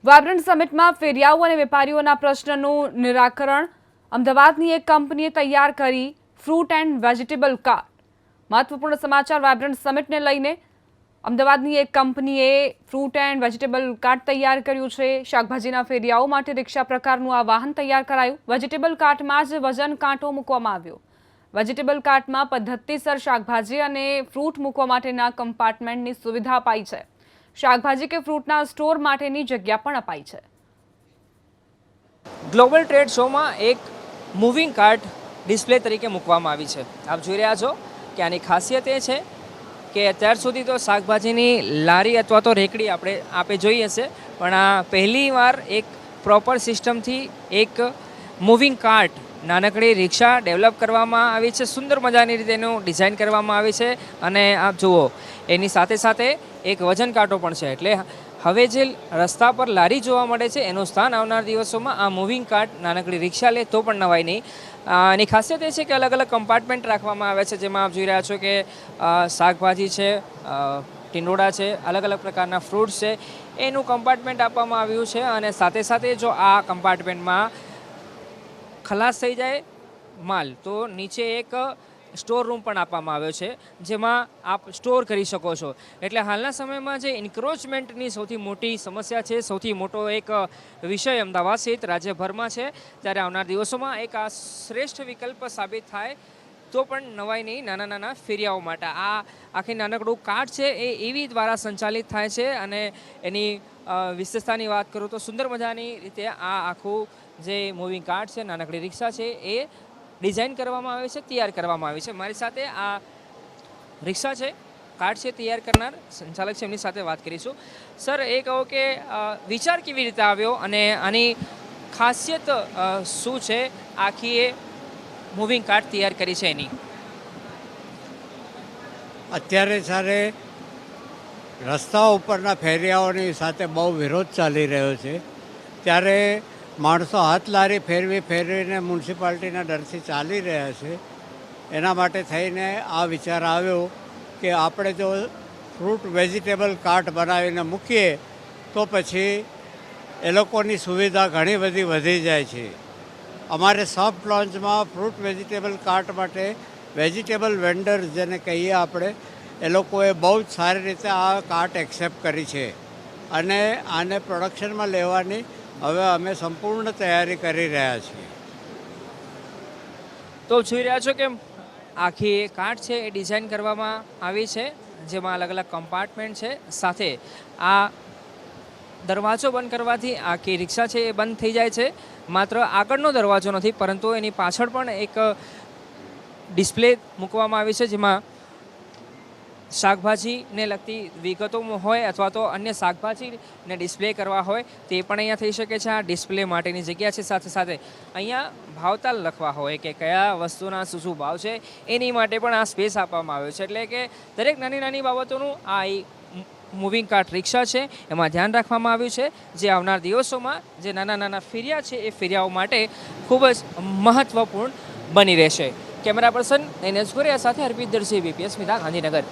Vibrant સમિટમાં ફેરિયાઓ અને વેપારીઓના પ્રશ્નનું નિરાકરણ અમદાવાદની એક કંપનીએ તૈયાર કરી ફ્રૂટ એન્ડ વેજીટેબલ કાર્ટ। મહત્વપૂર્ણ સમાચાર વાયબ્રન્ટ સમિટને લઈને અમદાવાદની એક કંપનીએ ફ્રૂટ એન્ડ વેજીટેબલ કાર્ટ તૈયાર કર્યું છે। શાકભાજીના ફેરિયાઓ માટે રિક્ષા પ્રકારનું આ વાહન તૈયાર કરાયું। વેજીટેબલ કાર્ટમાં જ વજન કાંટો મૂકવામાં આવ્યો। વેજીટેબલ કાર્ટમાં પદ્ધતિસર શાકભાજી અને ફ્રૂટ મૂકવા માટેના કમ્પાર્ટમેન્ટની સુવિધા અપાઈ છે। શાકભાજી કે ફ્રૂટના સ્ટોર માટેની જગ્યા પણ અપાઈ છે। ગ્લોબલ ટ્રેડ શોમાં એક મૂવિંગ કાર્ટ ડિસ્પ્લે તરીકે મૂકવામાં આવી છે। આપ જોઈ રહ્યા છો કે આની ખાસિયત એ છે કે અત્યાર સુધી તો શાકભાજીની લારી અથવા તો રેકડી આપે જોઈ હશે, પણ આ પહેલીવાર એક પ્રોપર સિસ્ટમથી એક મૂવિંગ કાર્ટ નાનકડી રિક્ષા ડેવલપ કરવામાં આવી છે। સુંદર મજાની રીતે એનું ડિઝાઇન કરવામાં આવી છે અને આપ જુઓ એની સાથે સાથે એક વજન કાંટો પણ છે, એટલે હવે જે રસ્તા પર લારી જોવા મળે છે એનું સ્થાન આવનાર દિવસોમાં આ મૂવિંગ કાર્ટ નાનકડી રિક્ષા લે તો પણ નવાય નહીં। એની ખાસિયત એ છે કે અલગ અલગ કમ્પાર્ટમેન્ટ રાખવામાં આવે છે, જેમાં આપ જોઈ રહ્યા છો કે શાકભાજી છે, ટીંડોળા છે, અલગ અલગ પ્રકારના ફ્રૂટ્સ છે, એનું કમ્પાર્ટમેન્ટ આપવામાં આવ્યું છે। અને સાથે સાથે જો આ કમ્પાર્ટમેન્ટમાં ખલાસ થઈ જાય માલ તો નીચે એક સ્ટોર રૂમ પણ આપવામાં આવ્યો છે, જેમાં આપ સ્ટોર કરી શકો છો। એટલે હાલના સમયમાં જે ઇન્ક્રોચમેન્ટની સૌથી મોટી સમસ્યા છે, સૌથી મોટો એક વિષય અમદાવાદ સહિત રાજ્યભરમાં છે, ત્યારે આવનાર દિવસોમાં એક આ શ્રેષ્ઠ વિકલ્પ સાબિત થાય તો પણ નવાઈ નહીં નાના નાના ફેરિયાઓ માટે। આ આખી નાનકડું કાર્ટ છે એ EV દ્વારા સંચાલિત થાય છે અને એની વિશેષતાની વાત કરું તો સુંદર મજાની રીતે આ આખું જે મૂવિંગ કાર્ટ છે, નાનકડી રિક્ષા છે, એ ડિઝાઇન કરવામાં આવે છે, તૈયાર કરવામાં આવી છે। મારી સાથે આ રિક્ષા છે, કાર્ટ છે, તૈયાર કરનાર સંચાલક છે, એમની સાથે વાત કરીશું। સર, એ કહો કે વિચાર કેવી રીતે આવ્યો અને આની ખાસિયત શું છે, આખી એ મૂવિંગ કાર્ટ તૈયાર કરી છે એની? અત્યારે જ્યારે રસ્તા ઉપરના ફેરિયાઓની સાથે બહુ વિરોધ ચાલી રહ્યો છે, ત્યારે માણસો હાથ લારી ફેરવીને મ્યુનિસિપાલિટીના ડરથી ચાલી રહ્યા છે। એના માટે થઈને આ વિચાર આવ્યો કે આપણે જો ફ્રૂટ વેજીટેબલ કાર્ટ બનાવીને મૂકીએ તો પછી એ લોકોની સુવિધા ઘણી બધી વધી જાય છે। અમારે સોફ્ટ લોન્ચમાં ફ્રૂટ વેજીટેબલ કાર્ટ માટે વેજીટેબલ વેન્ડર્સ જેને કહીએ આપણે, એ લોકોએ બહુ જ સારી રીતે આ કાર્ટ એક્સેપ્ટ કરી છે અને આને પ્રોડક્શનમાં લેવાની હવે અમે સંપૂર્ણ તૈયારી કરી રહ્યા છીએ। તો જોઈ રહ્યા છો કે આખી કાર્ટ છે એ ડિઝાઇન કરવામાં આવી છે, જેમાં અલગ અલગ કમ્પાર્ટમેન્ટ છે, સાથે આ દરવાજો બંધ કરવાથી આખી રિક્ષા છે એ બંધ થઈ જાય છે। માત્ર આગળનો દરવાજો નથી, પરંતુ એની પાછળ પણ એક ડિસ્પ્લે મૂકવામાં આવી છે, જેમાં શાકભાજીને લગતી વિગતો હોય અથવા તો અન્ય શાકભાજીને ડિસ્પ્લે કરવા હોય તે પણ અહીંયા થઈ શકે છે। આ ડિસ્પ્લે માટેની જગ્યા છે, સાથે સાથે અહીંયા ભાવતાલ લખવા હોય કે કયા વસ્તુના શું ભાવ છે એની માટે પણ આ સ્પેસ આપવામાં આવ્યો છે। એટલે કે દરેક નાની નાની બાબતોનું આ મૂવિંગ કાર્ટ રિક્ષા છે એમાં ધ્યાન રાખવામાં આવ્યું છે, જે આવનાર દિવસોમાં જે નાના નાના ફેરિયા છે એ ફેરિયાઓ માટે ખૂબ જ મહત્વપૂર્ણ બની રહેશે। કેમેરા પર્સન NS ગોરિયા સાથે અર્પિત દરજી, BPS સ્મિતા, ગાંધીનગર।